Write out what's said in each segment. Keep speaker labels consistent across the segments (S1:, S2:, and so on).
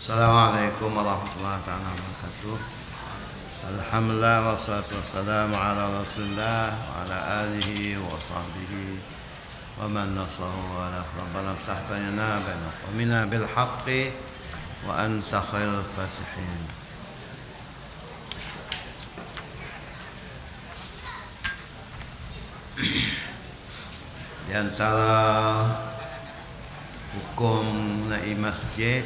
S1: Assalamualaikum warahmatullahi wabarakatuh. Alhamdulillah wassalatu wassalamu ala Rasulillah wa ala alihi wa sahbihi wa man nasahu wa ala rabbana sahbana baina qawmina bil haqqi wa anta khairul fasihin. Di antara hukum naik masjid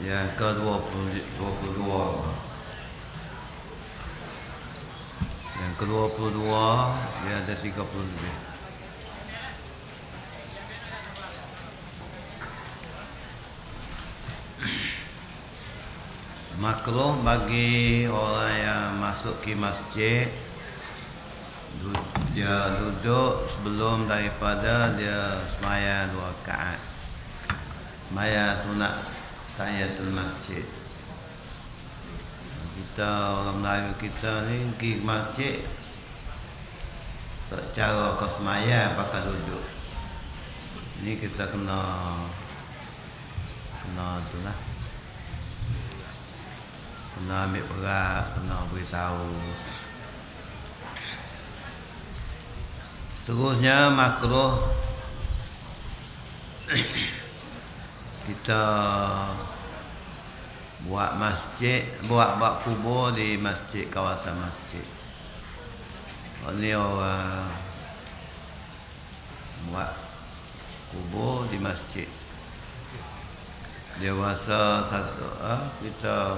S1: yang ke-22, yang ke-22 dia ada 30 lebih. Makruh bagi orang yang masuk ke masjid dia duduk sebelum daripada dia sembahyang 2 rakaat, sembahyang sunat tahiyatul masjid. Kita orang Melayu kita ni pergi masjid tak cara kau sembahyang pakai duduk. Ni kita kena itulah, kena ambil berat, kena beritahu. Seterusnya makruh kita buat masjid, buat kubur di masjid, kawasan masjid. Ini orang buat kubur di masjid. Dia rasa satu kita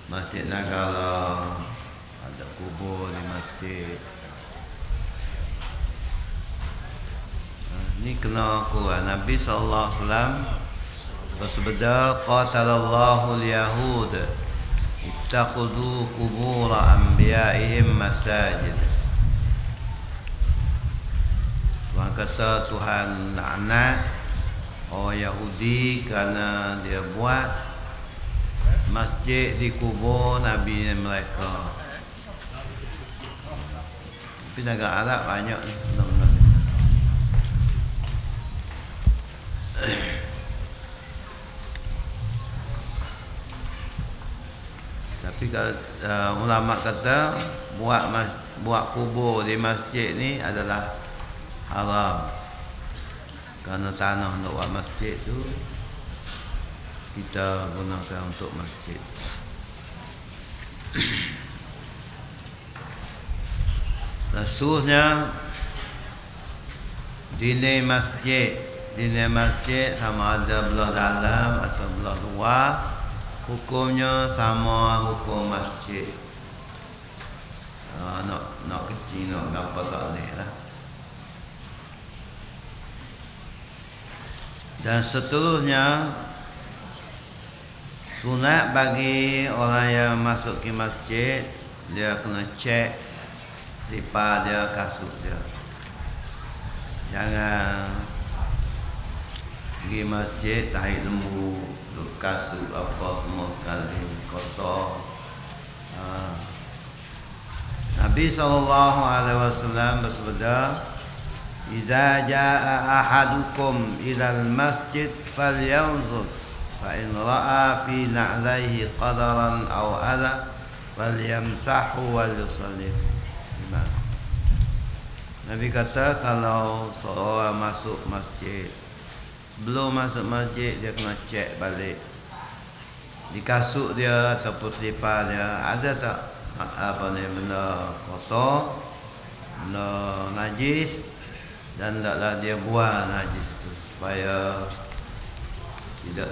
S1: Masjid Negara ada kubur di masjid. Ini kena Quran. Nabi SAW bersabda, qatalallahu al-yahud ittakhudhu qubur anbiya'ihim masajid. Tuhan kata, Tuhan laknat orang Yahudi kerana dia buat masjid di kubur Nabi mereka. Tapi negara Arab banyak ni. Tapi ulama kata buat kubur di masjid ni adalah haram. Kerana tanah untuk buat masjid tu kita gunakan untuk masjid. Seterusnya dinding masjid sama ada belah dalam atau belah luar, hukumnya sama hukum masjid. Nak kecil, nak apa tak boleh lah. Dan seterusnya sunat bagi orang yang masuk ke masjid, dia kena cek lipat dia, kasut dia. Jangan pergi masjid tahi lembu, kasut apa semua sekali kotor. Nabi SAW bersabda, "Iza jaa ahadukum ilal masjid falyanzur fa in ra'a fi na'laihi qadaran aw ala falyamsahu wal yusalli." Nabi kata, kalau seorang masuk masjid, sebelum masuk masjid dia kena cek balik di kasut dia ataupun selipar dia ada tak benda kotor, benda najis, dan hendaklah dia buang najis itu supaya tidak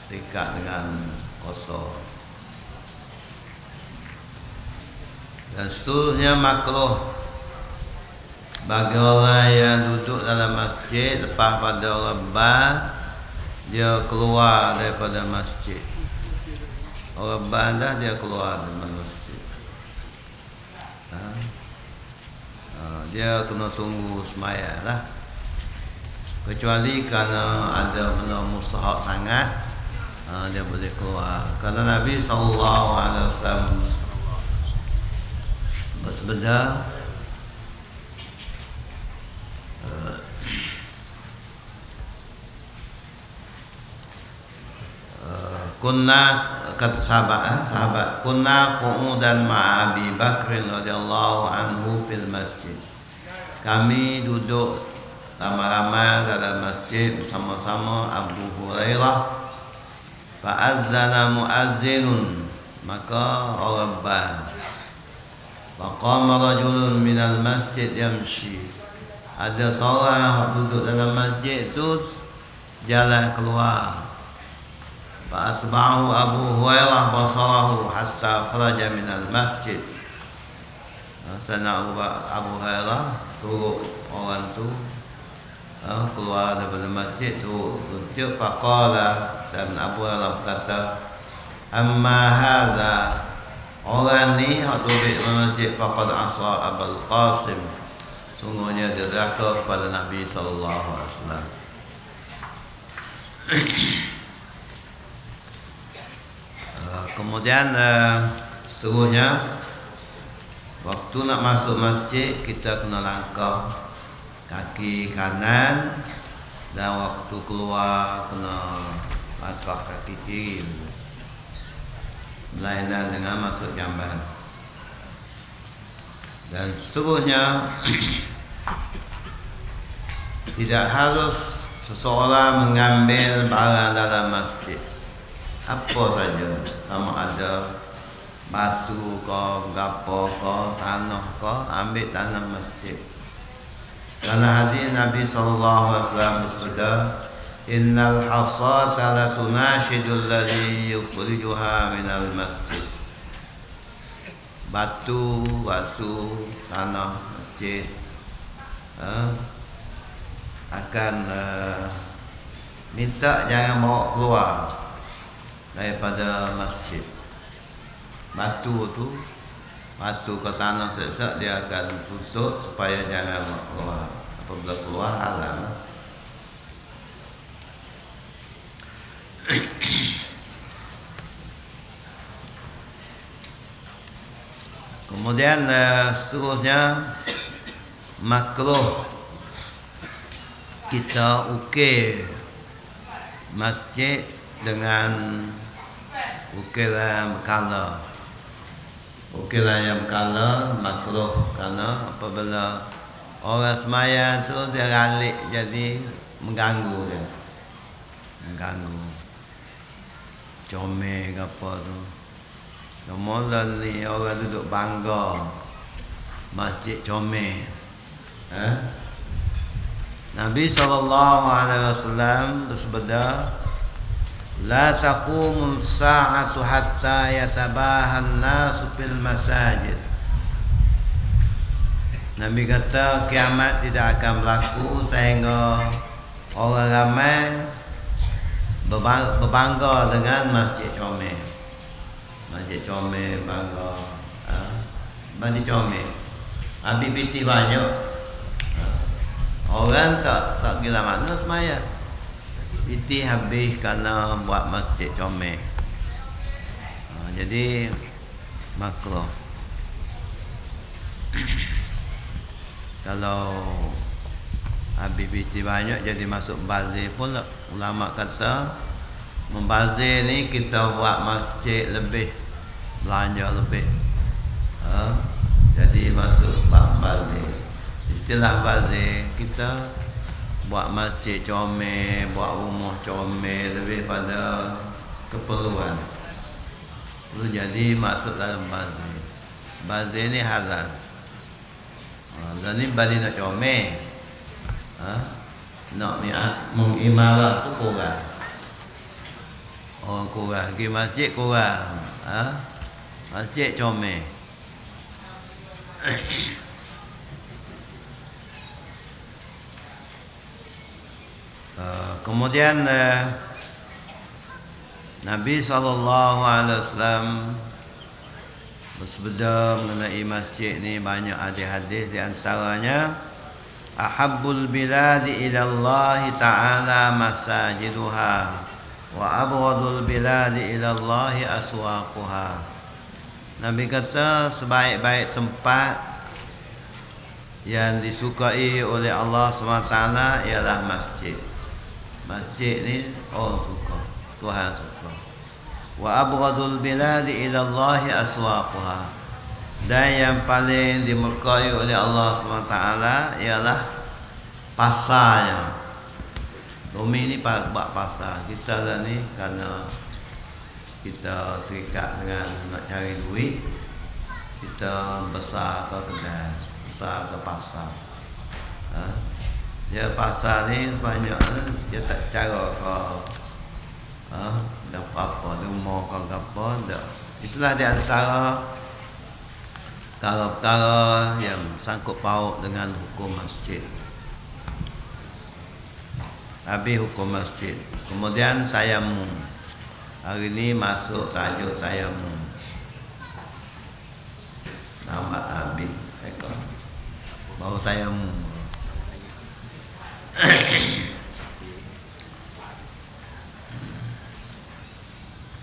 S1: terikat dengan kotor. Dan seterusnya makruh bagi orang yang duduk dalam masjid lepas pada reban, dia keluar daripada masjid. Reban dah dia keluar daripada masjid. Dia kena tunggu sembahyang lah. Kecuali kerana ada benda mustahab sangat, dia boleh keluar. Kerana Nabi SAW bersabda, kunna kata sahabat kunna qu'udan ma'a Abi Bakr radhiyallahu anhu fil masjid. Kami duduk ramai-ramai dalam masjid bersama-sama Abu Hurairah. Fa'adzana muazzinun, maka orang ban. Faqama rajulun minal masjid yamshi. Ada seorang yang duduk dalam masjid tu jalan keluar. Fa'asba'ahu Abu Hurairah basarahu hatta kharaja minal masjid. Sana Abu Hurairah turut orang tu keluar daripada masjid tu. Faqala, dan Abu Hurairah berkata, amma hadha, orang ni hak duduk di masjid, faqad asa Abul Qasim, sungguhnya dia derhaka kepada Nabi sallallahu alaihi wasallam. Kemudian seterusnya, waktu nak masuk masjid kita kena langkah kaki kanan, dan waktu keluar kena langkah kaki kiri, berlainan dengan masuk jamban. Dan seterusnya, tidak harus seseorang mengambil barang dalam masjid apa saja, sama ada batu ke, gapo ke, tanah ke, ambil dalam masjid. Dalam hadis Nabi sallallahu alaihi wasallam bersabda, innal hasata la tunashidul ladzi yukhrijuha minal masjid. Batu tanah masjid akan minta jangan bawa keluar daripada masjid. Batu ke tanah sesak dia akan tutup supaya jangan bawa keluar. Apabila keluar haram. Kemudian seterusnya, makruh kita ukir masjid dengan ukiran berkala. Ukiran yang berkala makruh, kerana apabila orang sembahyang tu dia ralik, jadi mengganggu dia. Mengganggu. Comel ke apa tu. Mula ni orang duduk bangga masjid comel. Nabi SAW bersabda, la taqumul sa'atu hatta yatabahan nasu fil masajid. Nabi kata kiamat tidak akan berlaku sehingga orang ramai berbangga dengan masjid comel. Masjid comel, bangga. Masjid comel. Habis piti banyak. Orang tak gila mana semaya. Piti habis kerana buat masjid comel. Jadi makruh. Kalau habis piti banyak jadi masuk bazir pula. Ulama kata membazir ni kita buat masjid lebih, belanja lebih. Jadi masuk bazir. Istilah bazir, kita buat masjid comel, buat rumah comel lebih pada keperluan. Itu jadi masuk dalam bazir. Bazir ni haram. Dan ni balik nak comel. Nak ni mengimarah tu kurang. Oh kurang, pergi masjid kurang. Masjid comel. Kemudian Nabi SAW bersabda mengenai masjid ni, banyak hadis-hadis, di antaranya ahabbul biladi ila Allah ta'ala masajiduha wa abghadul biladi ila Allah aswaquha. Nabi kata sebaik-baik tempat yang disukai oleh Allah SWT ialah masjid. Masjid ni orang suka, Tuhan suka. Wa abghadul biladi ila Allah aswaquha. Dan yang paling dimurkai oleh Allah SWT ialah pasarnya. Bumi ni buat pasar. Kita lah ni kerana kita serikat dengan nak cari duit, kita besar ke kedai, besar ke pasar. Dia pasar ni banyak, dia tak cara kau dapat apa, rumah kau apa, tak. Itulah di antara perkara-perkara yang sangkut paut dengan hukum masjid. Habis hukum masjid, kemudian tayamum. Hari ni masuk tajuk tayamum. Tamat habis baru tayamum.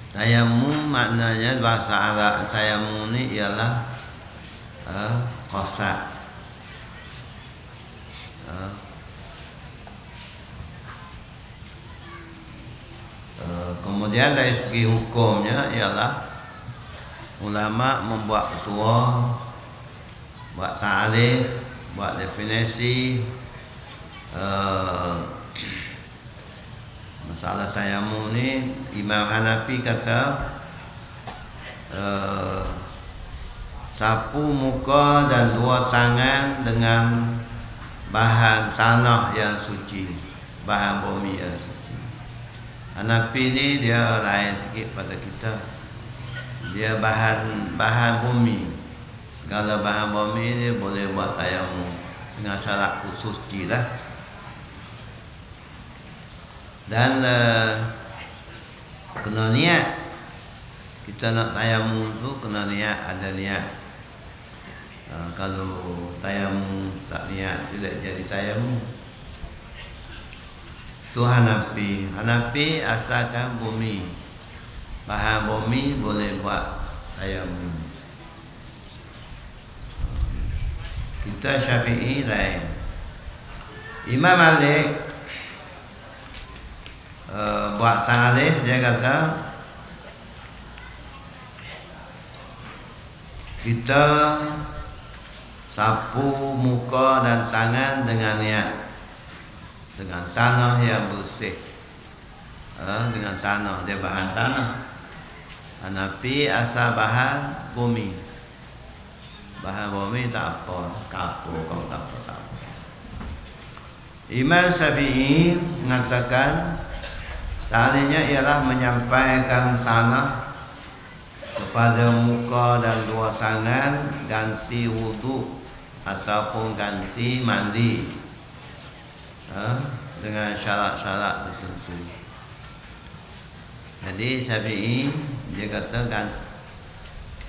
S1: Tayamum maknanya bahasa Arab tayamum ni ialah qasad. Kemudian dari segi hukumnya ialah ulama membuat petua, buat ta'rif, buat definisi masalah tayamum ni. Imam Hanafi kata sapu muka dan dua tangan dengan bahan tanah yang suci, bahan bumi yang suci. Hanafi ni dia lain sikit pada kita. Dia bahan bumi. Segala bahan bumi ni boleh buat tayamum dengan syarat khusus lah. Dan kena niat. Kita nak tayamum tu kena niat, ada niat. Kalau tayamum tak niat tidak jadi tayamum. Tu Hanafi. Hanafi asalkan bumi, bahan bumi boleh buat tayamum. Kita Syafi'i lain. Imam Malik buat ta'rif, dia kata kita sapu muka dan tangan dengan niat, dengan tanah yang bersih, dengan tanah, dia bahan tanah. Hanafi asal bahan bumi. Bahan bumi tak apa, kapur kau tak apa. Imam Syafi'i mengatakan talinya ialah menyampaikan tanah kepada muka dan dua tangan, ganti wudu ataupun ganti mandi dengan syarat-syarat tertentu. Jadi Syafi'i dia katakan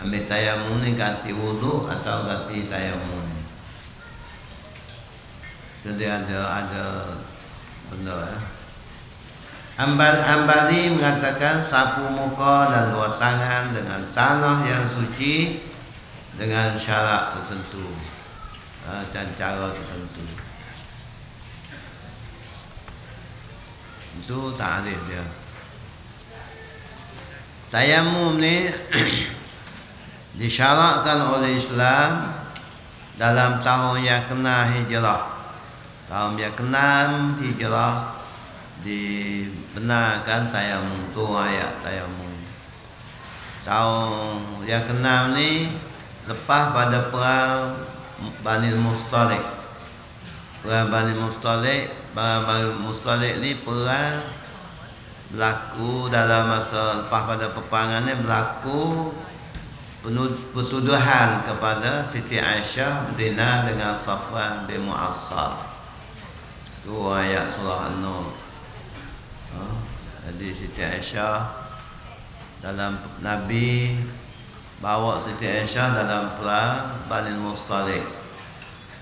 S1: ambil tayamum ni ganti wudu atau ganti tayamum. Itu dia ada benda Ambali mengatakan sapu muka dan dua tangan dengan tanah yang suci dengan syarat tertentu dan cara tertentu. Itu ta'rif dia. Tayamum ni disyaratkan oleh Islam dalam tahun yang ke-6 Hijrah. Tahun yang ke-6 Hijrah dibenarkan tayamum. Tu ayat tayamum. Tahun yang ke-6 ni lepas pada perang Bani Mustalik. Perang Bani Mustalik ni perang berlaku dalam masa lepas pada peperangan ni berlaku pertuduhan kepada Siti Aisyah zina dengan Safwan bin Mu'assar. Tu ayat surah An-Nur. Jadi Siti Aisyah dalam Nabi bawa Siti Aisyah dalam perang Bani Mustalik.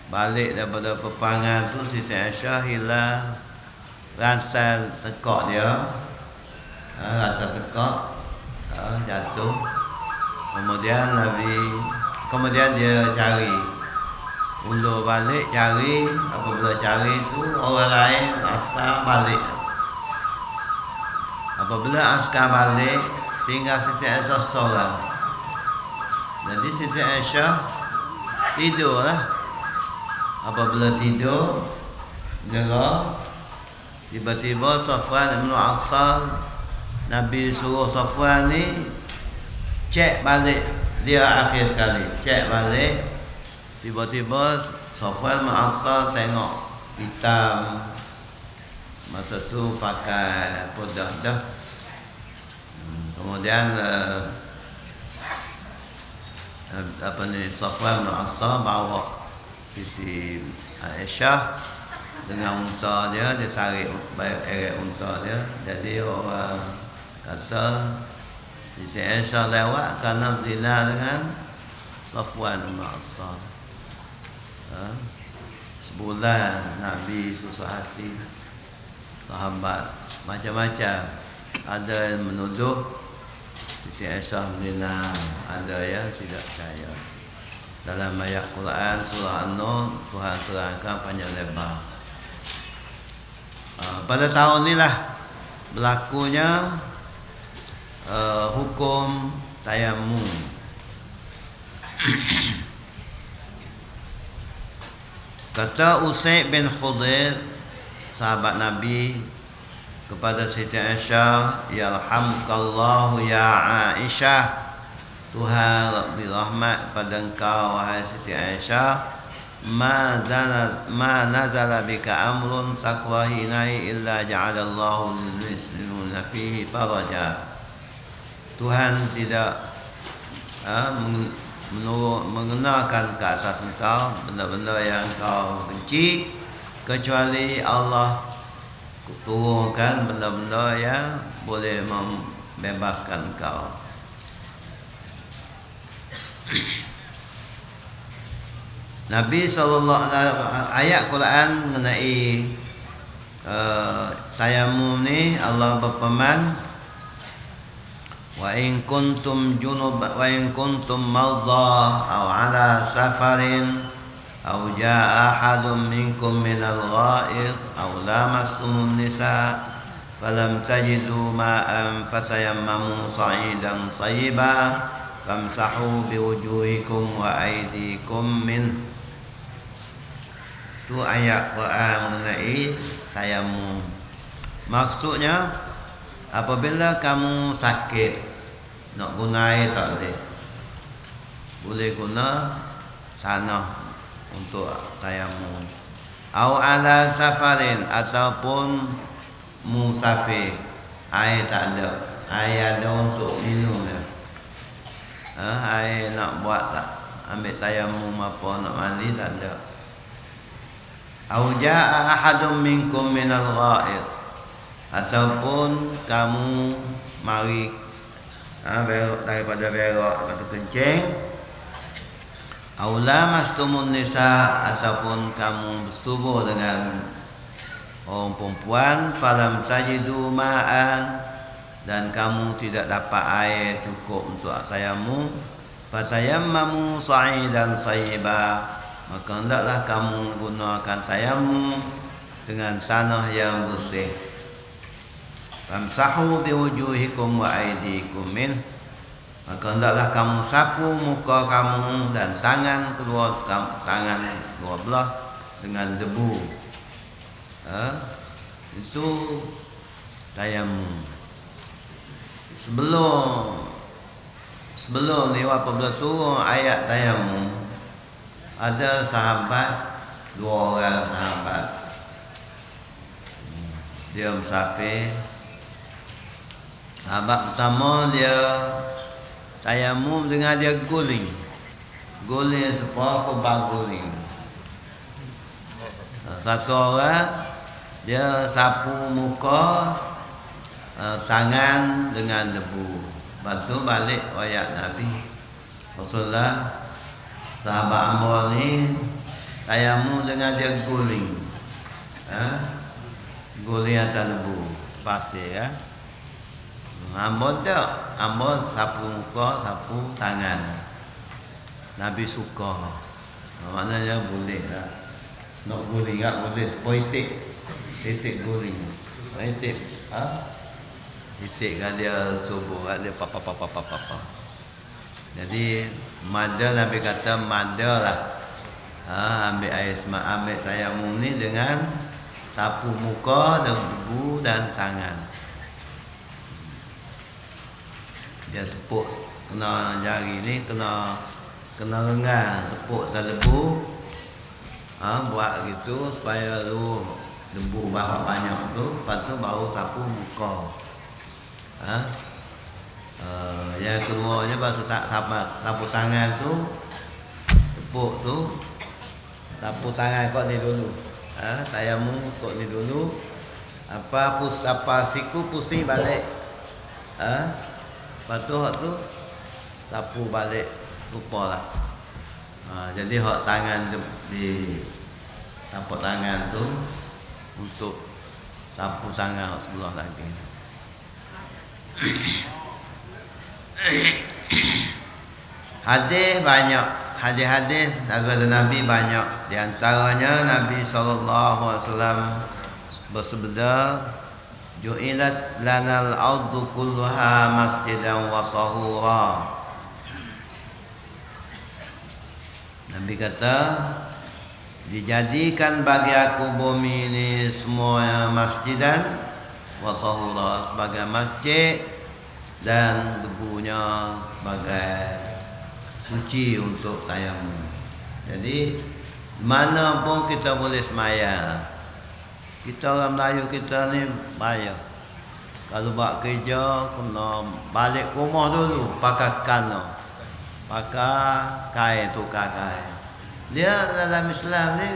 S1: Balik daripada peperangan tu Siti Aisyah hilang rantai tekak dia. Rantai tekak jatuh. Kemudian dia cari, ulur balik cari. Apabila cari tu orang lain askar balik. Apabila askar balik tinggal Siti Aisyah seorang. Jadi Siti Aisyah tidurlah. Apabila tidur, dengar tiba-tiba Safwan bin Assal, Nabi suruh Safwan ni cek balik dia akhir sekali. Cek balik. Tiba-tiba Safwan bin Assal tengok hitam. Masa tu pakai podah dah. Kemudian Safwan bin Assal bawa Siti Aisyah dengan unsa dia tarik eret unsa dia. Jadi orang kata Siti Aisyah lewat kerana berzina dengan Safwan bin Assal. Sebulan Nabi susah hati, sahabat macam-macam. Ada yang menuduh Siti Aisyah berzina, ada yang tidak percaya. Dalam ayat Quran surah An-Nur, Tuhan terangkan panjang lebar. Pada tahun inilah berlakunya hukum tayammum. Kata Usaid bin Khudair, sahabat Nabi, kepada Siti Aisyah, yarhamukallahu ya Aisyah, Tuhan birahmat pada engkau wahai Siti Aisyah, ma nazala bika amrun takrahinahi illa ja'alallahu lil-muslimina fihi faraja. Tuhan tidak mengenakan ke atas engkau benda-benda yang engkau benci, kecuali Allah turunkan benda-benda yang boleh membebaskan engkau. Nabi sallallahu alaihi wasallam, ayat Quran mengenai tayammum ni, Allah berfirman, wa in kuntum junub wa in kuntum marda aw ala safarin aw jaa ahadun minkum minal ghaid aw lamastumun nisa falam tajidu ma'an fatayammamu sa'idan thayyiban famsahu biwujuhikum wa aydikum min. Itu ayat Quran mengenai tayammum. Maksudnya apabila kamu sakit nak guna air tak boleh. Boleh guna tanah untuk tayammum. Au ala safarin, ataupun musafir, air tak ada. Air ada untuk minum je. Air nak buat tak, ambil tayammum apa nak mandi tak ada. Au jaa ahadun minkum minal ghaid, ataupun kamu mari berak daripada berak atau kencing. Au lamastumun nisa, ataupun kamu bersetubuh dengan orang perempuan. Falam tajidu ma'an, dan kamu tidak dapat air cukup untuk tayammum. Fatayammamu sa'idan thayyiban, maka hendaklah kamu gunakan tayammum dengan tanah yang bersih. Famsahu biwujuhikum wa aydikum min, maka hendaklah kamu sapu muka kamu dan tangan kedua belah dengan debu. Itu tayammum. Sebelum ni apabila turun ayat tayammum, ada sahabat, 2 orang sahabat, dia musafir. Sahabat pertama dia tayammum dengan dia guling separuh guling. Satu orang dia sapu muka, tangan dengan debu. Lepas tu balik ayat Nabi Rasulullah, sahabat Amr ni tayammum dengan dia guling. Guling atas debu pasir. Amr tak, Amr sapu muka, sapu tangan. Nabi suka. Maknanya boleh lah. Nak guling tak boleh. Titik guling. Titik. titik kan dia subuh kan dia papa. Jadi mada Nabi kata mada lah. Ambil air ambil tayamum ni dengan sapu muka, debu dan tangan. Dia sepuk kena jari ni kena rengang, sepuk debu. Buat gitu supaya lu debu banyak tu, lepas tu baru sapu muka. Yang keduanya bahasa sapu tangan tu, tepuk tu, sapu tangan kau ni dulu. Tayamum kau ni dulu. Apa siku pusing balik. Lepas tu sapu balik rupa lah. Jadi hak tangan di sapu tangan tu untuk sapu tangan sebelah lagi. Hadis banyak, hadis daripada Nabi banyak. Di antaranya Nabi SAW bersabda, "Ju'ilat lanal ardu kulluha masjidan wa tahura." Nabi kata, dijadikan bagi aku bumi ini semua masjidan wa tahura, sebagai masjid dan debunya sebagai suci untuk tayamum. Jadi mana pun kita boleh sembahyang. Kita orang Melayu kita ni bahaya. Kalau buat kerja kena balik ke rumah dulu pakai kana. Pakai kain, tukar kain. Dia dalam Islam ni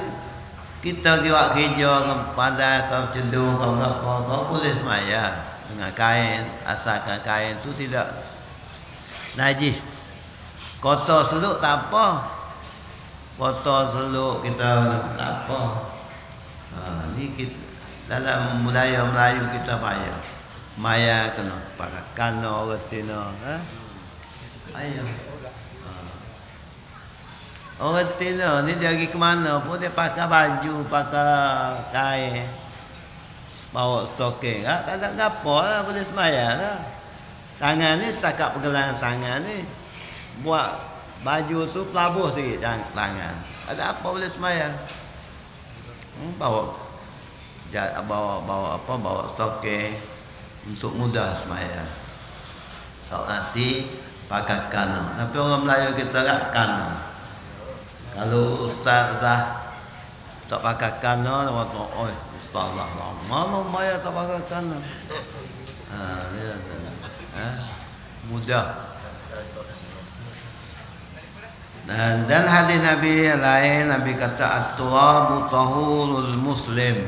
S1: kita pergi buat kerja ke pandai ke cendung ke apa boleh sembahyang dengan kain, asalkan kain tu tidak najis. Kotor seluk tak apa. Kotor seluk kita tak apa. Ni kita, dalam budaya Melayu kita payah. Maya kena pakai kana retina, payah. Orang retina ni dia pergi ke mana pun dia pakai baju, pakai kain, bawa stocking, tak ada apa lah, boleh sembahyang lah. Tangan ni setakat pergelangan tangan ni, buat baju tu pelabuh sikit tangan, ada apa boleh sembahyang. Bawa stocking untuk mudah sembahyang. So nanti pakai kana. Tapi orang Melayu kita tak kana. Kalau ustazah tak pakai kana, orang tu, oi ustazah lah, mana maya tak pakai kana. Mudah. Dan hadis Nabi lain, Nabi kata at-turabu tahurul muslim.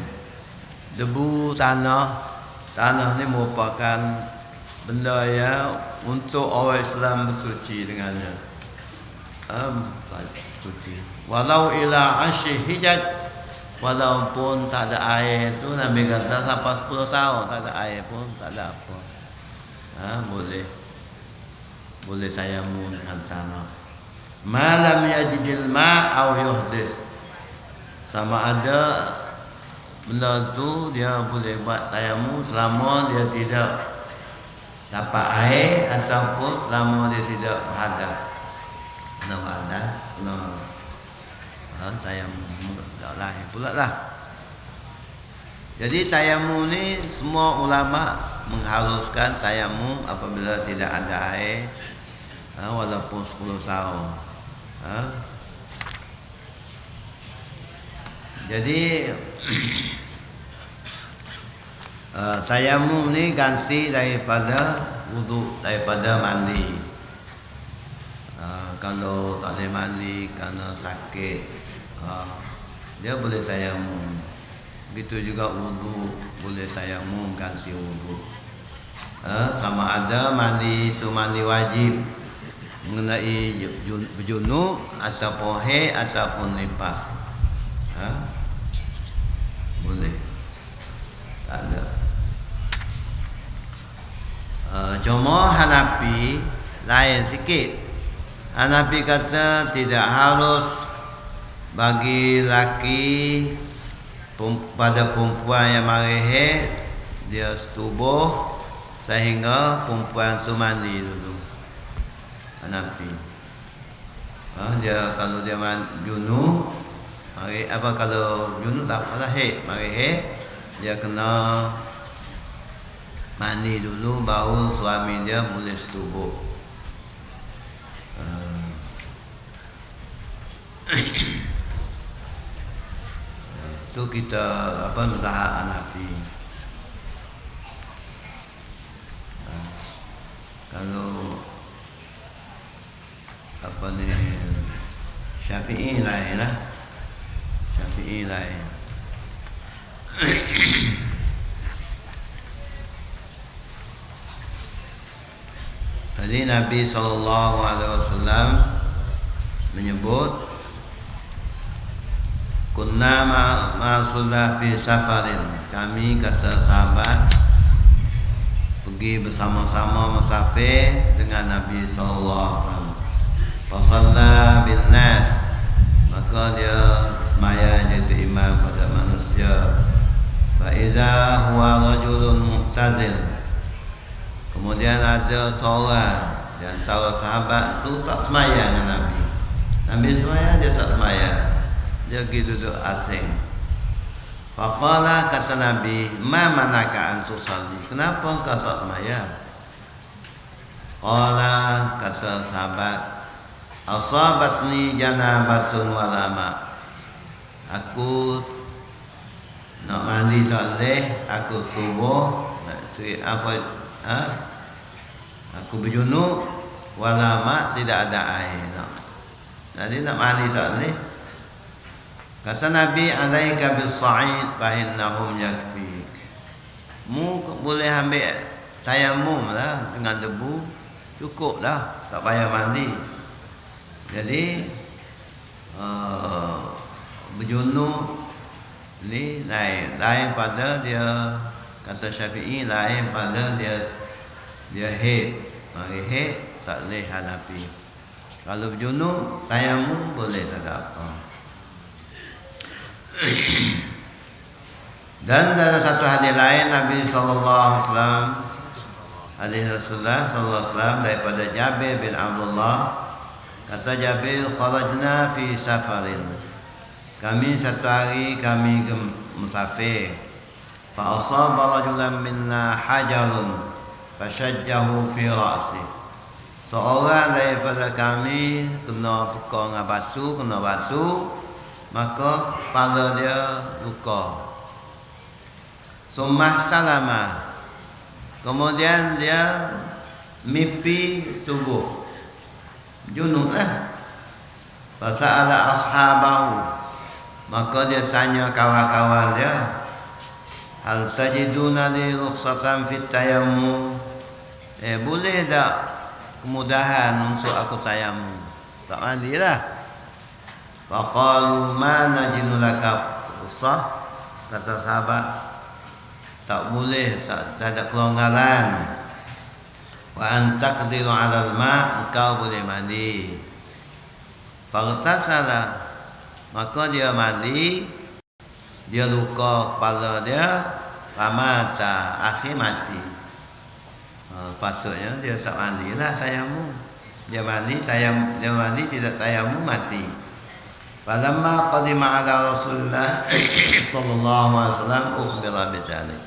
S1: Debu tanah ni merupakan benda yang untuk orang Islam bersuci dengannya. Suci. Walau ila asyih hijat, walaupun tak ada air tu Nabi kata sampai 10 tahun tak ada air pun tak ada apa. Boleh tayamum dengan tanah. Malam yajidil ma' aw yuhdis. Sama ada benda tu dia boleh buat tayamum selama dia tidak dapat air ataupun selama dia tidak berhadas. Kena berhadas, kena tayamum tak lahir pula lah. Jadi tayamum ni semua ulama mengharuskan tayamum apabila tidak ada air, walaupun 10 tahun. Jadi tayamum ni ganti daripada wudu, daripada mandi. Kalau tak boleh mandi kerana sakit, dia boleh tayamum. Begitu juga wudu, boleh tayamum ganti wudu. Sama ada mandi itu mandi wajib mengenai junub ataupun haid ataupun nifas. Boleh. Tak ada. Cuma Hanafi lain sikit. Hanafi kata tidak harus bagi laki pada perempuan yang mari haid dia setubuh sehingga perempuan tu mandi dulu. Hanafi. Dia kalau dia junub, kalau junub tak apalah haid, dia kena mandi dulu baru suami dia boleh setubuh. Itu kita mazhab Hanafi. Kalau Syafi'i lain lah. Syafi'i lain. Tadi Nabi SAW menyebut kunna ma'asullah fi safarin. Kami kata sahabat pergi bersama-sama musafir dengan Nabi SAW. Fasalla bin nas, maka dia semaya jadi imam pada manusia. Fa iza huwa rajulun mu'tazil, kemudian ada seorang di antara sahabat itu tak semaya dengan Nabi. Nabi semaya, dia tak semaya, dia pergi duduk asing. Faqala, kata Nabi, ma manaka an tusalli, kenapa kau tak semaya? Qala, kata sahabat, asabatni janabatun walama, aku nak mandi tak boleh, aku subuh, aku berjunub, walama, tidak ada air. Jadi nak mandi tak boleh. Kata Nabi, alaika bis-sa'id fa innahum yakfik. Mu boleh ambil tayammum lah dengan debu, cukup dah, tak payah mandi. Jadi berjunub ni lain pada dia, kata Syafi'i, lain pada dia haid. Mari haid tak boleh Hanafi. Kalau berjunub tayammum boleh, tak ada apa. Dan dalam satu hadis lain Nabi SAW, hadis Rasulullah SAW daripada Jabir bin Abdullah, kata Jabir, kharajna fi safarin, kami satu hari kami musafir. Fa asaba rajulan minna hajarun fashajjahu fi ra'si, seorang daripada kami kena pukul dengan batu, maka kepala dia luka. Summah salama, kemudian dia mimpi subuh, junub lah. Fasa'ala ashabahu, maka dia tanya kawan-kawan dia, hal tajiduna li rukhsatan fit tayammum, boleh tak kemudahan untuk aku tayammum, tak mandilah. Faqalu ma najinu laka rukhsah, kata sahabat, tak boleh, tak ada kelonggaran. Wa anta qadiru 'alal ma', engkau boleh mandi. Faghtasala, maka dia mandi, dia luka kepala dia, famata, akhir mati. Patutnya dia tak mandilah tayammum. Dia mandi tidak tayammum, mati. Falamma qadima ala Rasulullah sallallahu alaihi wasallam ukhbira bidzalik,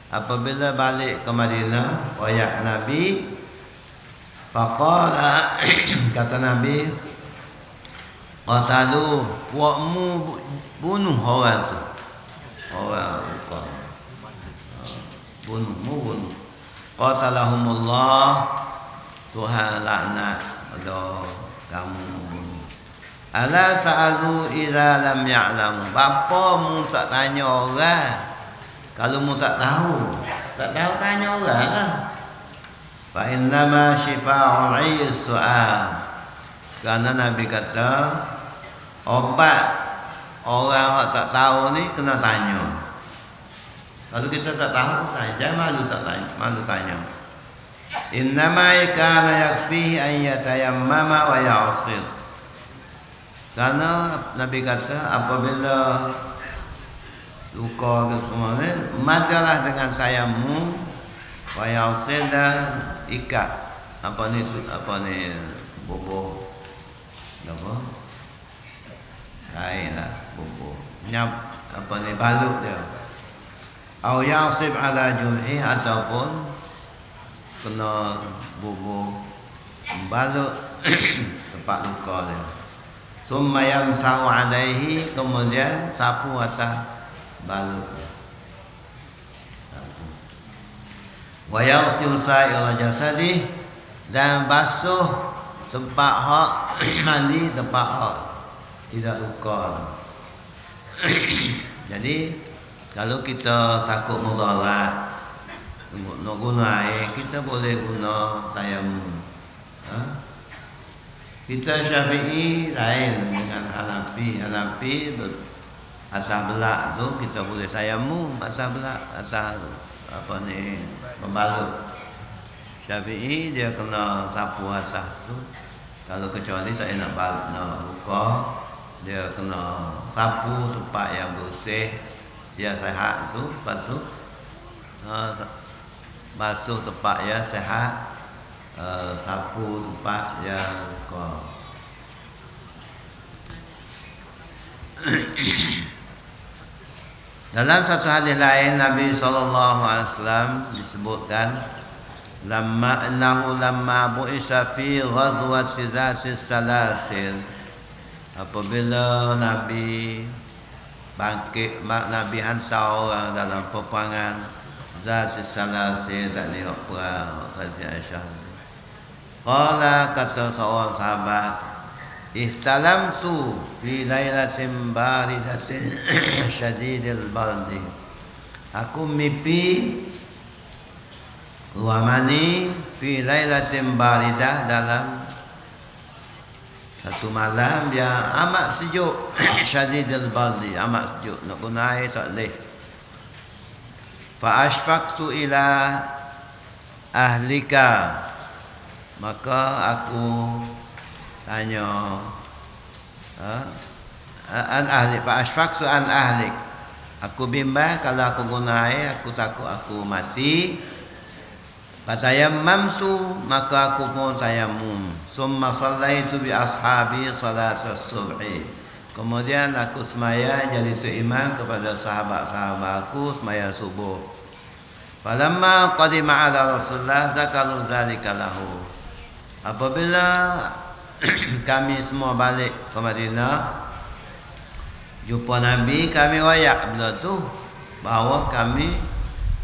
S1: apabila balik ke Madinah wayah Nabi, faqala, kata Nabi, qatalu, buatmu bunuh orang tu, orang luka, bunuh. Qatalahumullah, Tuhan laknat pada kamu. Ala sa'alu idza lam ya'lamu, bapa mu tak tanya orang kalau mu tak tahu tanya orang lah. Fa innama shifa'ul 'ayyi su'al, kerana Nabi kata obat orang yang tak tahu ni kena tanya. Kalau kita tak tahu, jangan malu tanya. Innama kana yakfi an yatayammama wa ya'sir, karena Nabi kata apabila luka ke semua ni, madalah dengan tayammum Wayausil dan ikat. Apa ni bubuh. Apa? Kain lah bubuh. Nyap apa ni balut dia. Au yausib ala julhi ataupun kena bubuh balut tempat luka dia. Summa yamsahu alaihi, kemudian sapu atas balut. Wa yaghsil sa'ira jasadi, dan basuh tempat hak mandi, tempat hak tidak luka. Jadi kalau kita takut mudarat nak guna air, kita boleh guna tayamum. Kita Syafi'i lain dengan Hanafi. Hanafi asal belak tu kita boleh tayamum, asal belak, asal apa ni membalut. Syafi'i dia kena sapu asas tu. Kalau kecuali saya nak balut, nak luka, dia kena sapu supaya bersih, dia sihat tu. Lepas tu basuh tempat yang sihat, sapu tempat yang luka. Dalam satu hadis lain Nabi SAW disebutkan lamma bu'isa fi ghazwati zatis salasil, apabila Nabi bangkit, Nabi hantar orang dalam peperangan zatis salasil, tak ni perang Siti Aisyah. Qala, kata seorang sahabat, ihtalamtu fi lailatin baridatin syadidil bardi, aku mimpi keluar mani fi lailatin baridah, dalam satu malam yang amat sejuk. Syadidil bardi, amat sejuk, nak guna air tak boleh. Fa ashfaqtu ila ahlika, maka aku tanya an ahli, fa ashfaqtu an ahlik, aku bimbang kalau aku guna air, aku takut aku mati. Fatayammamtu, maka aku pun tayamum. Summa sallaitu bi ashabi salatas subhi, kemudian aku semaya jadi imam kepada sahabat-sahabat aku semaya subuh. Falamma qadima ala Rasulullah zakaru zalika lahu, apabila kami semua balik ke Madinah jumpa Nabi, kami royak benda tu bahawa kami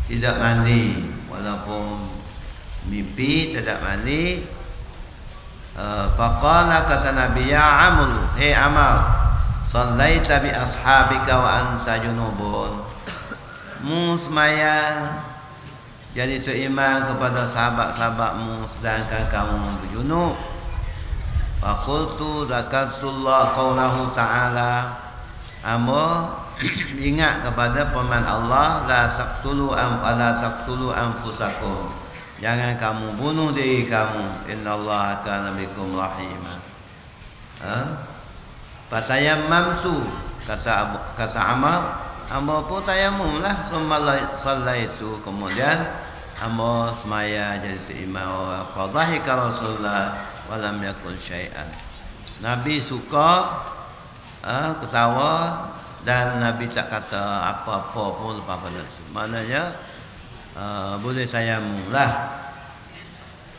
S1: tidak mandi, walaupun mimpi tidak mandi. Faqala, kata Nabi, ya Amul, hei Amal, sallaita bi ashabika wa anta junubun, mu semaya jadi tu imam kepada sahabat-sahabatmu sedangkan kamu berjunub. Faqultu zakatullah qawlahu ta'ala, amba ingat kepada firman Allah, la taqtulu anfusakum, jangan kamu bunuh diri kamu, innallaha kana bikum rahima. Fatayammamtu, kata Amr, amba pun tayamum lah. Summa sallaitu, kemudian amba semaya jadi imam. Fa dhahika Rasulullah wa lam yakul syai'an, Nabi suka ketawa dan Nabi tak kata apa-apa pun lepas pada itu. Maknanya boleh tayamum lah.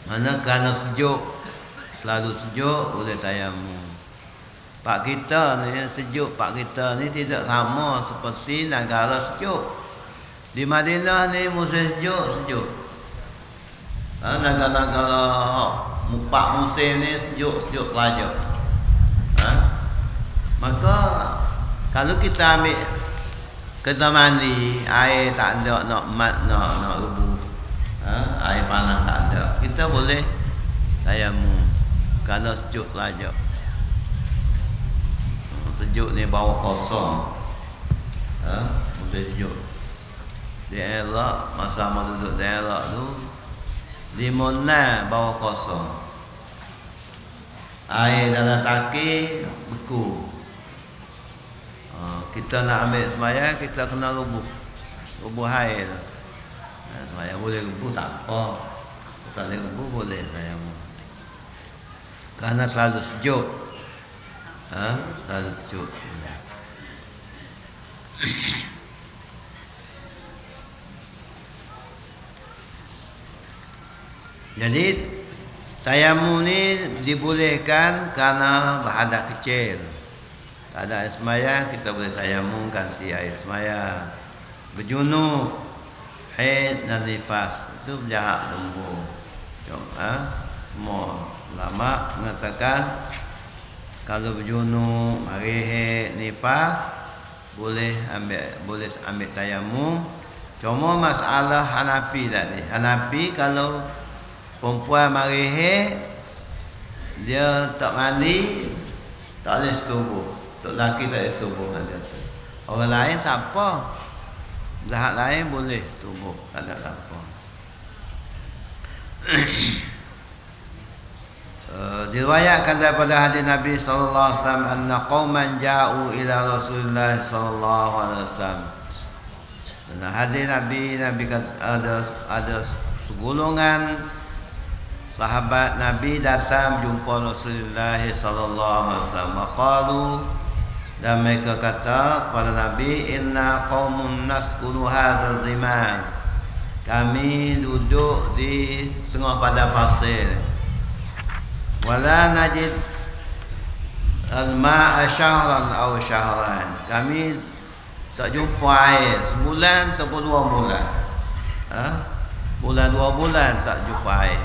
S1: Mana kerana sejuk, selalu sejuk, boleh tayamum. Pak kita ni sejuk, pak kita ni tidak sama seperti negara sejuk. Di Madinah ni musim sejuk. Negara-negara empat musim ni sejuk saja. Maka kalau kita ambil ke zaman ni, air tak ada, nak rebu, air panas tak ada, kita boleh tayamum kerana sejuk saja. Sejuk ni bawa kosong, musim sejuk. Di Iraq, masa duduk di Iraq tu, limonah bawa kosong, air dalam taki beku. Kita nak ambil sembahyang, kita kena rebuh air. Semayang boleh rebu siapa? Tak boleh rebu boleh tayamum. Kerana selalu sejuk. Selalu sejuk. Jadi tayamum ni dibolehkan kerana berhadas kecil. Tak ada air sembahyang, kita boleh tayamum ganti air sembahyang. Berjunub, haid dan nifas itu berjahak lembu. Semua ulama mengatakan kalau berjunub, mari haid, nifas boleh ambil tayamum. Cuma masalah Hanafi tadi. Hanafi kalau perempuan mari haid dia tak mandi tak boleh setubuh. Untuk lelaki tak boleh setubuh. Orang lain siapa? Lahat lain boleh setubuh. Tak ada apa. Diriwayatkan daripada hadis Nabi sallallahu alaihi wasallam anna qauman ja'u ila Rasulullah sallallahu alaihi wasallam. Dan hadis Nabi kata ada segolongan sahabat Nabi datang jumpa Rasulullah sallallahu alaihi wasallam. Qalu, dan mereka kata kepada Nabi, inna qaumun naskunu hadzal zaman. Kami duduk di tengah padang pasir. Wala najid al-ma'a syahran aw syahran. Kami tak jumpa air sebulan atau 2 bulan. Bulan 2 bulan tak jumpa air.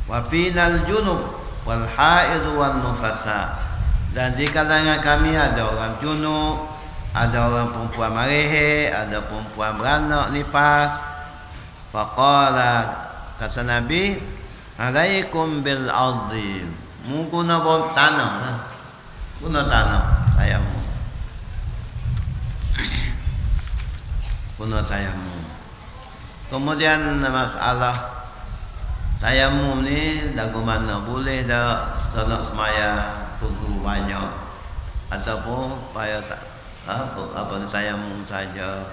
S1: Wa final junub wal haid wal nufasa. Dan di kalangan kami ada orang junub, ada orang perempuan marih, ada perempuan beranak nifas. Faqala, kata Nabi, alaikum bil ardi. Guna tanah lah. Guna tanah tayamum. Guna tayamum. Kemudian masalah tayamum ni lagu mana boleh dah solat sembahyang tunggu banyak ataupun payah apa tayamum saja.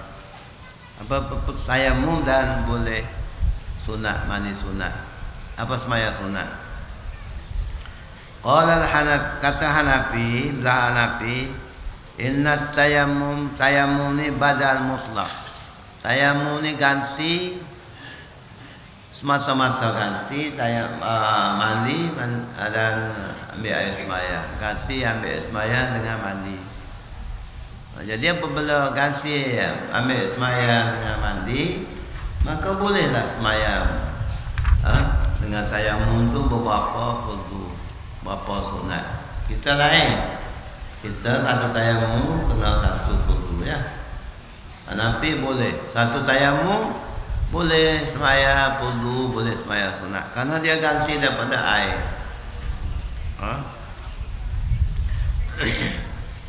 S1: Apa tayamum dan boleh sunat mandi sunat. Apa sembahyang sunat? Qala al-Hanafi, kata Hanafi, belah Hanafi, inna tayamum ni badal mutlak. Tayamum ni ganti semata-mata ganti mandi dan ambil air sembahyang. Ganti ambil air sembahyang dengan mandi. Jadi apabila ganti ambil sembahyang dengan mandi, maka bolehlah sembahyang dengan tayamum tu beberapa fardu, beberapa sunat. Kita lain. Kita satu tayamum kena satu fardu ya. Hanafi boleh satu tayamum boleh sembahyang fardu, boleh sembahyang sunat kerana dia ganti daripada air.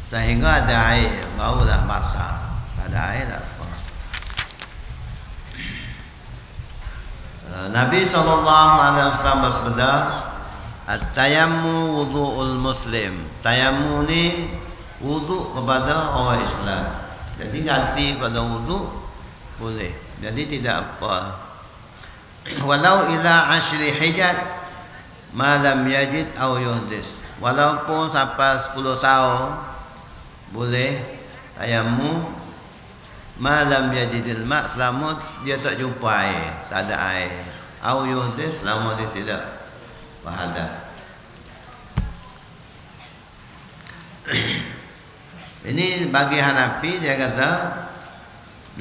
S1: Sehingga ada air barulah basah. Tak ada air tak apa. Nabi SAW bersabda, at-tayammu wudu'ul muslim. Tayammu ni wudu' kepada orang Islam. Jadi ganti pada wudu' boleh. Jadi tidak apa. Walau ila 10 hijat ma lam yajid aw yuhdis. Walaupun sampai 10 tahun boleh tayamum malam yajidil ma' selama dia tak jumpa air, tak ada air. Aw yuhdis, selama dia tidak berhadas. Ini bagi Hanafi, dia kata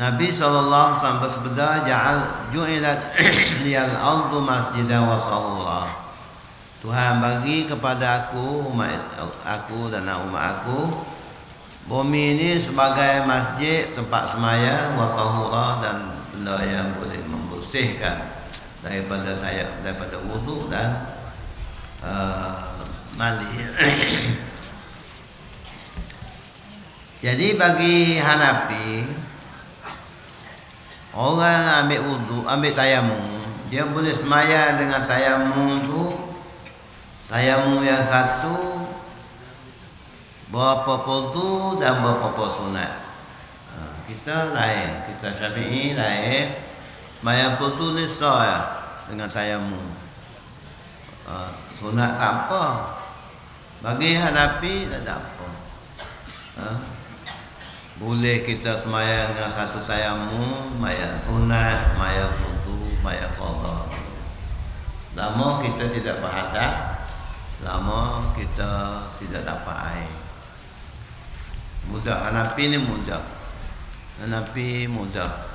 S1: Nabi SAW bersabda, ju'ilat liyal ardu masjidan wa tahura. Tuhan bagi kepada aku, umat aku dan umat aku, bumi ini sebagai masjid, tempat sembahyang, wa tahura, dan benda yang boleh membersihkan daripada wudu dan mandi. Jadi bagi Hanafi, orang ambil wudu, ambil tayamum, dia boleh sembahyang dengan tayamum tu. Tayamum yang satu berapa fardu dan berapa sunat. Kita lain, kita Syafi'i lain. Semayang fardu ni sah ya dengan tayamum. Sunat tak apa. Bagi Hanafi tak ada apa. Boleh kita semayang dengan satu tayamum, semayang sunat, semayang fardu, semayang qadha. Lama kita tidak berhadap, lama kita tidak dapat air. Mudah. Hanafi ni mudah. Hanafi mudah.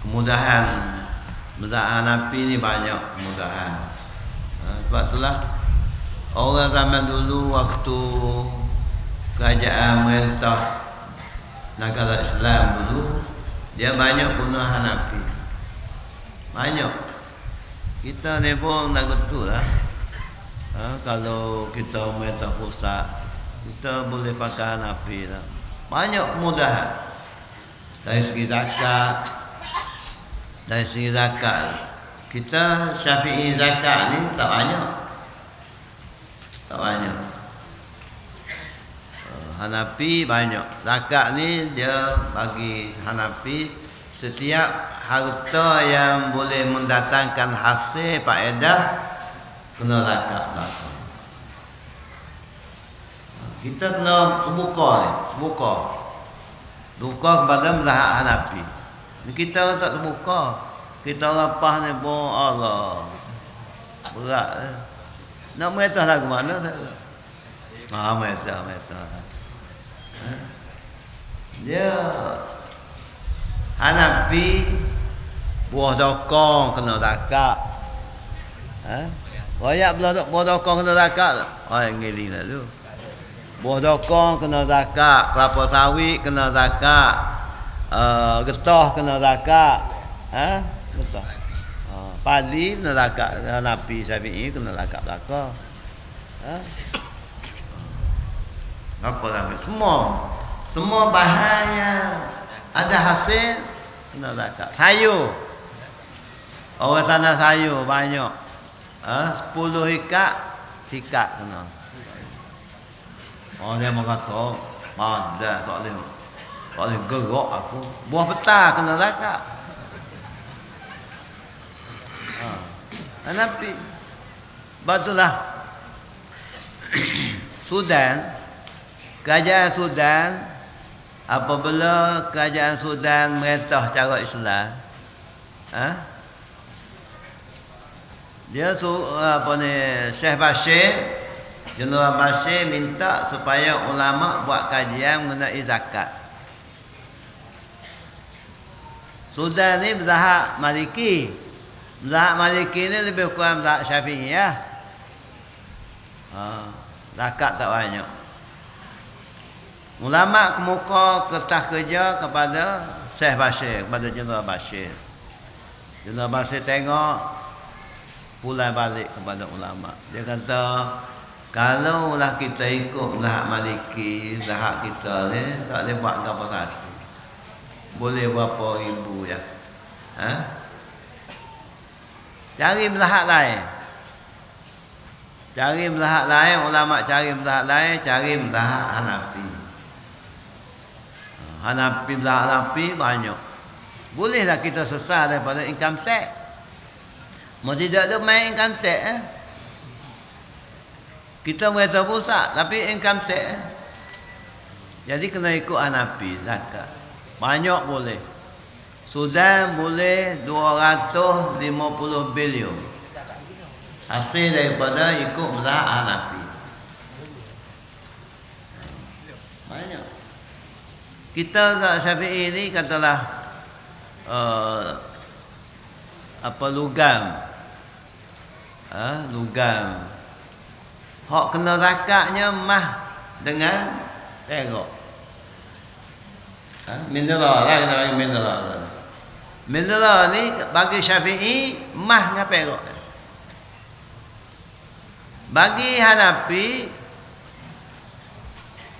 S1: Kemudahan mazhab Hanafi ni banyak kemudahan. Sebab itulah orang zaman dulu waktu kerajaan merintah negara Islam dulu, dia banyak guna Hanafi. Banyak. Kita ni pun nak betul lah. Kalau kita merintah pusat, kita boleh pakai Hanafi lah. Banyak kemudahan. Dari segi zakat, kita Syafi'i zakat ni tak banyak. Hanafi banyak. Zakat ni dia bagi Hanafi setiap harta yang boleh mendatangkan hasil faedah kena zakat belakang. Kita kena terbuka kepada mazhab Hanafi. Kita tak terbuka. Kita rapah ni pun Allah berat. Nak merintah lagu mana tak? Merintah. Dia Hanafi buah dokong kena zakat. Banyak buah dokong kena zakat. Ngiling lah tu. Buah dokong kena zakat, kelapa sawit kena zakat, getah kena zakat, getah. Padi kena zakat, Hanafi Syafi'i kena zakat belaka. Apa lagi? Semua bahan yang ada hasil kena zakat. Sayur. Orang tanah sayur banyak. 10 ikat sikat kena. Dia mengatakan, dah tak boleh gerak aku. Buah petang kena zakat. Hanafi. Betullah. Kerajaan Sudan, apabila kerajaan Sudan merintah cara Islam, dia Syekh Bashir, Jeneral Bashir minta supaya ulama buat kajian mengenai zakat. Sudan ni mazhab Maliki. Mazhab Maliki ni lebih kurang mazhab Syafi'i ya. Zakat tak banyak. Ulama kemuka kertas kerja kepada Syekh Bashir, kepada Jeneral Bashir. Jeneral Bashir tengok, pulai balik kepada ulama. Dia kata, kalaulah kita ikut mazhab Maliki, mazhab kita ni tak boleh buat apa satu. Boleh berapa ribu ya. Cari mazhab lain. Ulama cari mazhab lain, cari mazhab Hanafi. Mazhab Hanafi banyak. Bolehlah kita sesal daripada income tax. Mau tidak ada main income tax Kita merintah pusat tapi income tax Jadi kena ikut Hanafi zakat. Banyak boleh. Sudan boleh 250 bilion. Hasil daripada ikut mazhab Hanafi. Banyak. Kita Syafi'i ni katalah lugam. Lugam. Hak kena zakatnya mah dengan perak. Mineral lah, kita panggil mineral. Mineral ni bagi Syafi'i mah dengan perak. Bagi Hanafi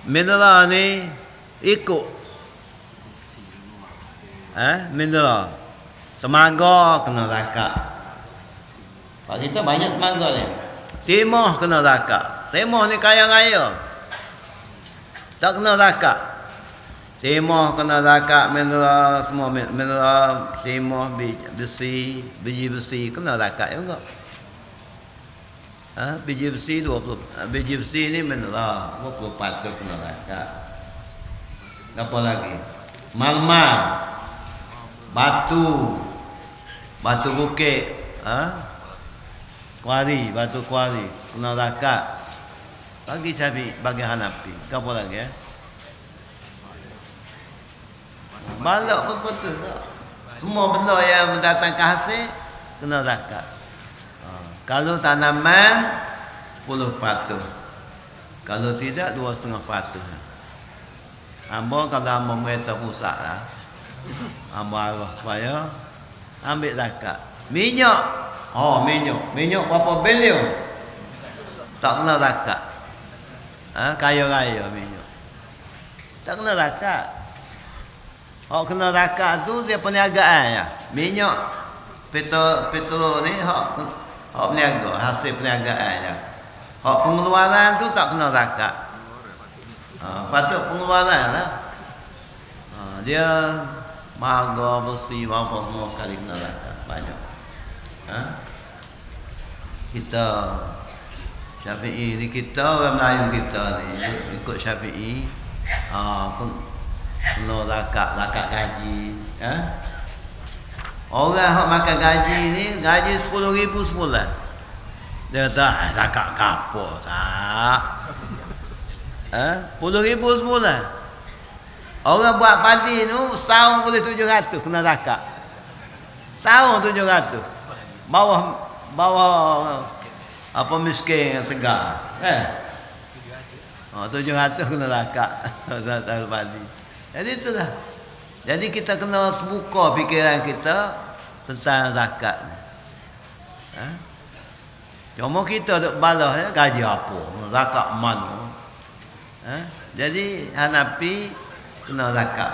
S1: mineral ni ikut mineral. Temaga kena zakat. Pak kita banyak temaga ni. Timah kena zakat. Timah ni kaya raya. Tak kena zakat. Timah kena zakat, mineral semua, mineral, timah, besi, biji besi kena zakat juga. Biji besi 20, biji besi ni mineral 20 patut kena zakat. Apa lagi? Malmal, batu bukit, kuari, batu kuari kena zakat. Bagi Syafi'i, bagi Hanafi. Apa lagi? Balak pun betul tak? Semua benda yang mendatangkan hasil kena zakat. Kalau tanaman 10 patut. Kalau tidak 2,5 patut. Hamba kalau hamba mereka pusat lah. Hamba arah supaya ambil zakat. Minyak. Minyak berapa bilion? Tak kena zakat. Kaya raya minyak. Tak kena zakat. Kena zakat tu dia perniagaan ya. Minyak petrol ni hak peniaga, hasil perniagaan ya. Hak pengeluaran tu tak kena zakat. Patut pengeluaran lah. Dia marga, besi, apa semua sekali kena zakat. Banyak. Kita Syafi'i ni, kita orang Melayu kita ni ikut Syafi'i, kena zakat gaji. Orang hak makan gaji ni, gaji 10,000 sebulan. Dia kata zakat gapo tak? 10,000 sebulan. Orang buat padi tu setahun boleh 700 kena zakat. Setahun 700. Bawah apa miskin Tegar. 700 kena zakat. Zakat padi. Jadi itulah. Jadi kita kena buka fikiran kita tentang zakat. Cuma kita duk balas gaji apa? Zakat mana? Jadi Hanafi kena zakat.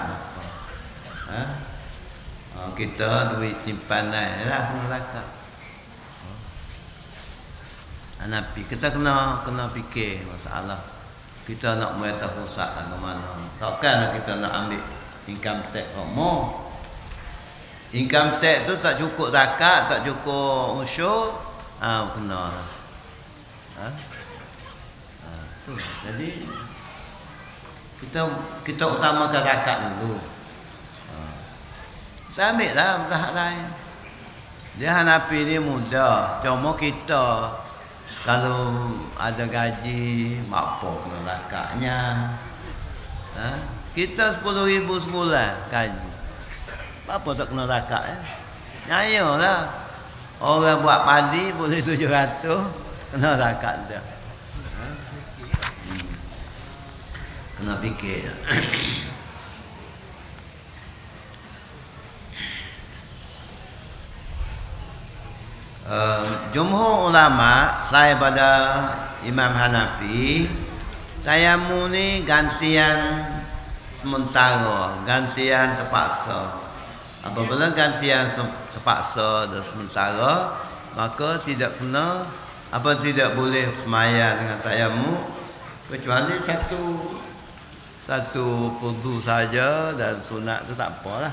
S1: Kita duit simpanan lah kena zakat. Hanafi kita kena fikir masalah. Kita nak mereka pusat ke mana? Takkanlah kita nak ambil income tax semua. Income tax tu tak cukup zakat, tak cukup usyur, kena. Tu. Jadi kita utamakan zakat dulu. Kita ambil lah mazhab lain. Dia Hanafi ni mudah. Cuma kita kalau ada gaji, apa kena zakatnya? Kita 10,000 sebulan gaji. Apa tak kena zakat ya? Nyayalah. Orang buat padi boleh 700, kena zakat dia. Kena fikir. Jumhur ulama selain pada Imam Hanafi, tayammum ni gantian sementara, gantian terpaksa. Apabila gantian terpaksa dan sementara, maka tidak tidak boleh sembahyang dengan tayammum kecuali satu fardu saja, dan sunat tu tak apalah.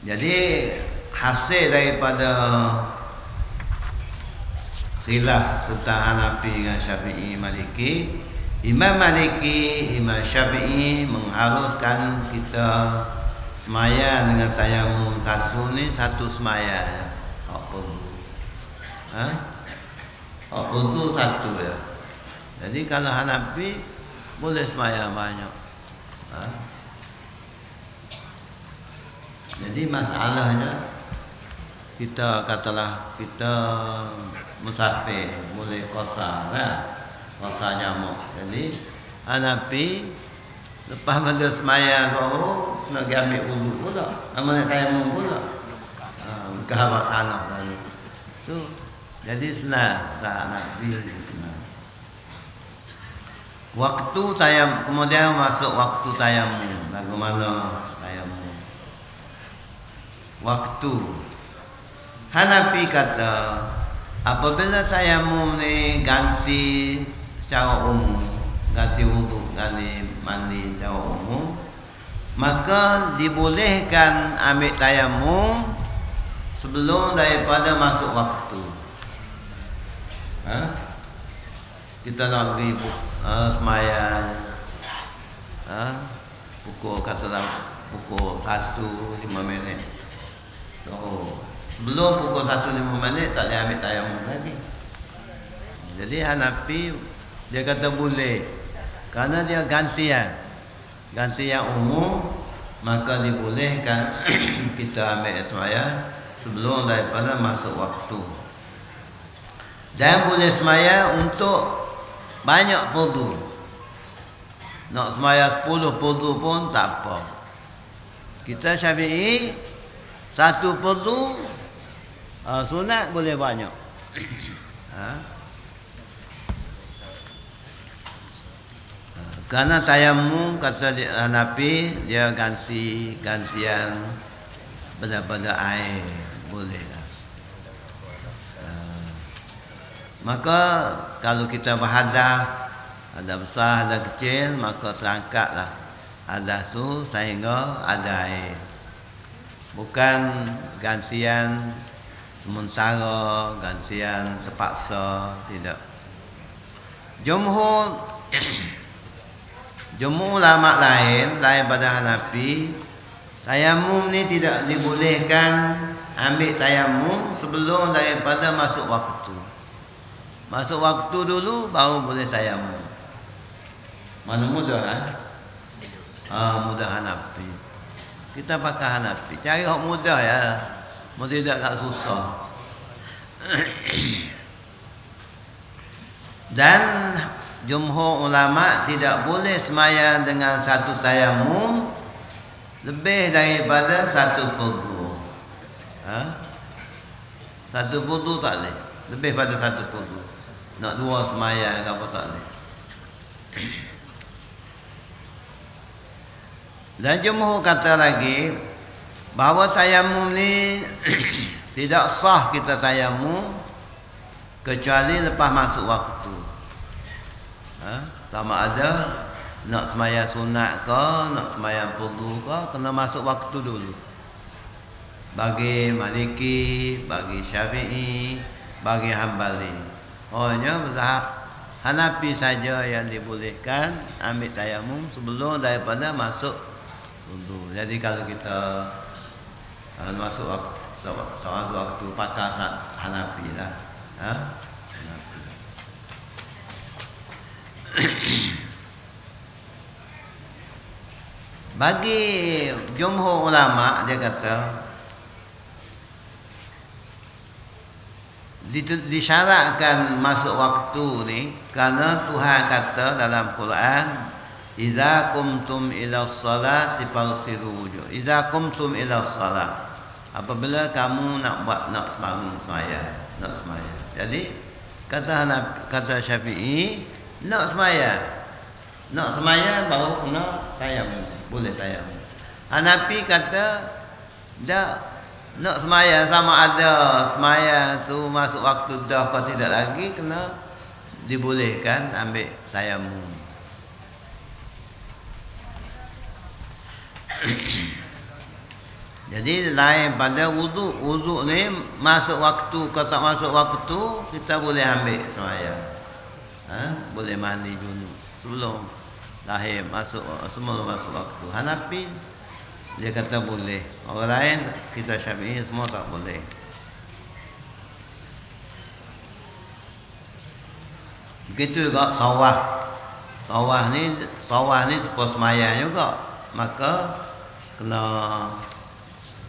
S1: Jadi hasil daripada khilaf tentang Hanafi dengan Syafi'i Maliki, Imam Maliki, Imam Syafi'i mengharuskan kita sembahyang dengan tayammum satu sembahyang. Apa tu satu ya. Jadi kalau Hanafi boleh sembahyang banyak. Jadi masalahnya kita katalah kita musafir boleh qasar lah. Qasar nyamuk. Jadi Hanafi lepas pada sembahyang zuhur nak pergi ambil wudu pula. Amal tayammum pula. Ke hawa tanah lalu. Tu jadi senang tak Hanafi senang. Waktu tayam, kemudian masuk waktu tayamum. Bagaimana tayamum? Waktu. Hanafi kata, apabila tayamum ni ganti secara umum, ganti wuduk, ganti mandi secara umum, maka dibolehkan ambil tayamum sebelum daripada masuk waktu. Kita nak pergi semayang, pukul katalah pukul 1:05. So, sebelum pukul 1:05 tak boleh ambil tayamum lagi. Jadi Hanafi dia kata boleh, kerana dia gantian umum, maka dibolehkan kita ambil semayang sebelum daripada masuk waktu. Dan boleh semayang untuk banyak fardu. Nak semayang 10 fardu pun tak apa. Kita Syafi'i satu fardu sunat boleh banyak. Kerana tayamum kata Hanafi dia gantian daripada air, boleh lah. Maka kalau kita berhadas, ada besar ada kecil, maka terangkatlah hadas tu sehingga ada air. Bukan gantian sementara, gantian terpaksa, tidak. Jumhur ulama lain pada Hanafi, tayamum ni tidak dibolehkan ambil tayamum sebelum daripada masuk waktu. Masuk waktu dulu baru boleh tayamum. Mana mudah mudah Hanafi. Kita pakai Hanafi. Cari hak mudah ya. Mau tidak tak susah. Dan jumhur ulama tidak boleh semayang dengan satu tayamum lebih daripada satu fardu. Satu fardu tak boleh. Lebih pada satu fardu. Nak dua semayang ke apa tak boleh. Dan jumhur kata lagi bahawa tayamum ni tidak sah kita tayamum kecuali lepas masuk waktu. Sama ada nak semayang sunat ke, nak semayang fardu ke, kena masuk waktu dulu. Bagi Maliki, bagi Syafi'i, bagi Hambali. Hanya mazhab Hanafi saja yang dibolehkan ambil tayamum sebelum daripada masuk wudu. Jadi kalau kita masuk waktu pakai Hanafi lah. Bagi jumhur ulama dia kata disyaratkan masuk waktu ni kerana Tuhan kata dalam Quran, "Idza qumtum ila sholati fagsilu wujuh." Idza qumtum ila shalah. Apabila kamu nak sembahyang, nak sembahyang. Jadi kata Syafi'i, nak sembahyang baru kena tayamum, boleh tayamum. Hanafi kata dak, nak semayang sama ada semayang tu masuk waktu dah kau tidak lagi, kena dibolehkan ambil tayamum. Jadi lain pada wuduk. Wuduk ni masuk waktu ke tak masuk waktu kita boleh ambil semayang. Boleh mandi dulu sebelum lahir sebelum masuk waktu. Hanafi dia kata boleh. Orang lain kita Syafi'i semua tak boleh. Begitu juga sawah. Sawah ni supaya semayang juga. Maka kena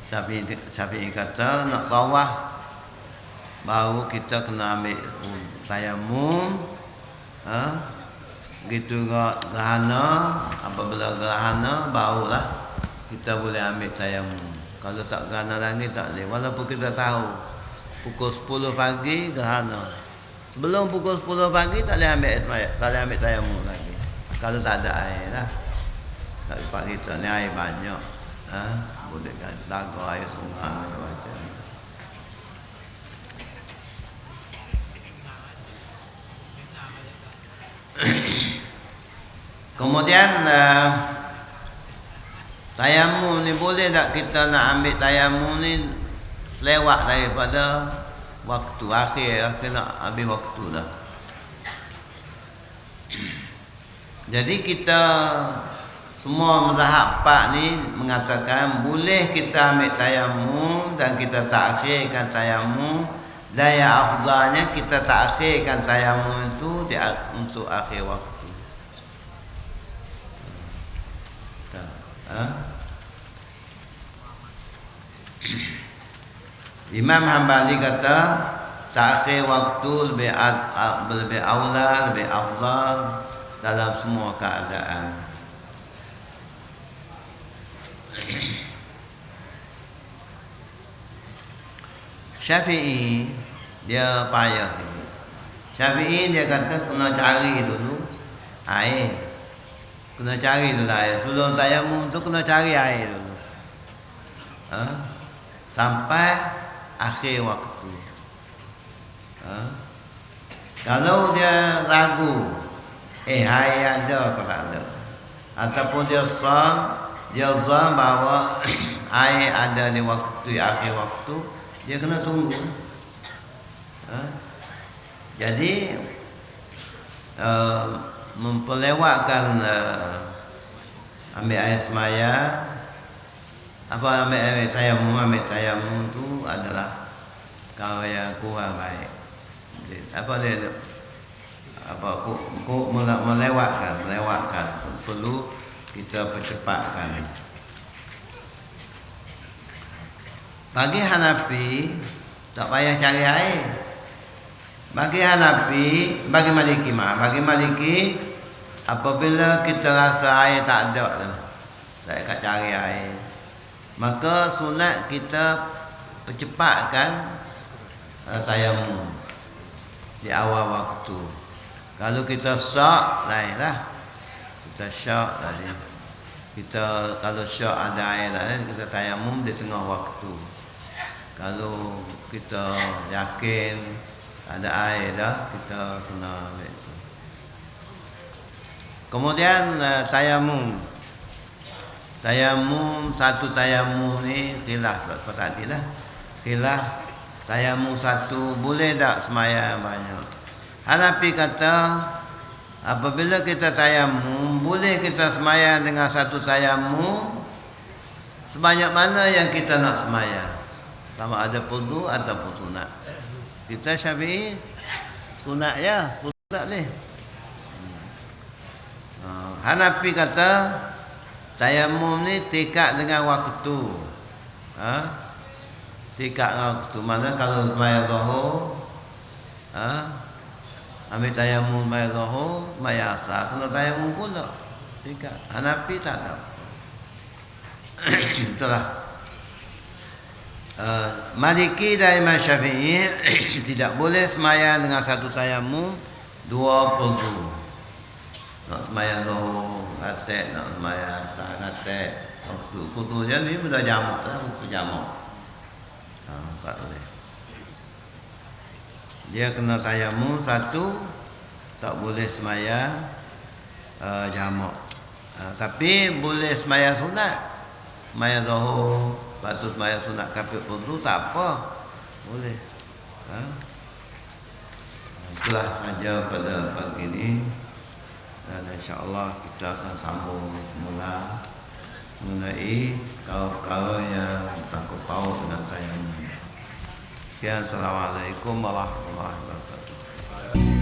S1: Syafi'i kata nak sawah baru kita kena ambil tayamum. Begitu juga gerhana. Apabila gerhana barulah kita boleh ambil tayamum. Kalau tak gerhana lagi tak boleh. Walaupun kita tahu pukul 10 pagi gerhana. Sebelum pukul 10 pagi tak boleh ambil tayamum lagi. Kalau tak ada air lah. Tak tempat kita ni air banyak. Boleh kan lagu air sungai macam ni. Kemudian tayamum ni boleh tak kita nak ambil tayamum ni lewat daripada waktu akhir nak ambil waktu dah. Jadi kita semua mazhab 4 ni mengatakan boleh kita ambil tayamum dan kita takhirkan tayamum. Daya afdalnya kita takhirkan tayamum itu untuk akhir waktu. Imam Hambali kata takhir waktu lebih aula, lebih afdal dalam semua keadaan. Syafi'i dia payah. Syafi'i dia kata kena cari dulu air. Kena cari dulu air. Sebelum tayamum tu kena cari air dulu. Sampai akhir waktu. Kalau dia ragu, air ada ke tak ada, ataupun dia zon bahawa air ada di waktu akhir waktu, dia kena tunggu. Jadi memperlewatkan ambil air semaya, ambil air tayamum tu adalah kau yang kurang baik. Melewatkan perlu kita percepatkan. Bagi Hanafi tak payah cari air. Bagi Maliki apabila kita rasa air tak ada dah, tak akan cari air, maka sunat kita percepatkan tayamum di awal waktu. Kalau kita syak lainlah. Kita syak tadi. Kalau syak ada air lain, kita tayamum di tengah waktu. Kalau kita yakin ada air dah, kita kena ambil itu. Kemudian tayamum satu tayamum ni khilaf lepas tadi lah. Khilaf tayamum satu boleh tak sembahyang banyak. Hanafi kata apabila kita tayamum boleh kita sembahyang dengan satu tayamum sebanyak mana yang kita nak sembahyang, sama ada fardu ataupun sunat. Kita Syafi'i sunat ya, sunat ni. Hanafi kata tayamum ni tingkat dengan waktu. Tingkat dengan waktu. Mana kalau sembahyang zuhur, ambil tayamum sembahyang zuhur, sembahyang asar, kena tayamum pula. Tingkat. Hanafi tak ada. Itulah. Maliki dan Imam Syafi'i tidak boleh sembahyang dengan satu tayamum dua fardu. Nak sembahyang zuhur ngatek, nak sembahyang asar ngatek. Fardu je ni benda jamak lah, waktu jamak. Tak boleh. Dia kena tayamum satu, tak boleh sembahyang jamak. Tapi boleh sembahyang sunat. Sembahyang zuhur, lepas tu sembahyang sunat kafir fardu tak apa. Boleh. Itulah saja pada pagi ini. Dan insya-Allah kita akan sambung semula mengenai perkara yang sangkut paut dengan saya. Sekian, assalamualaikum warahmatullahi wabarakatuh.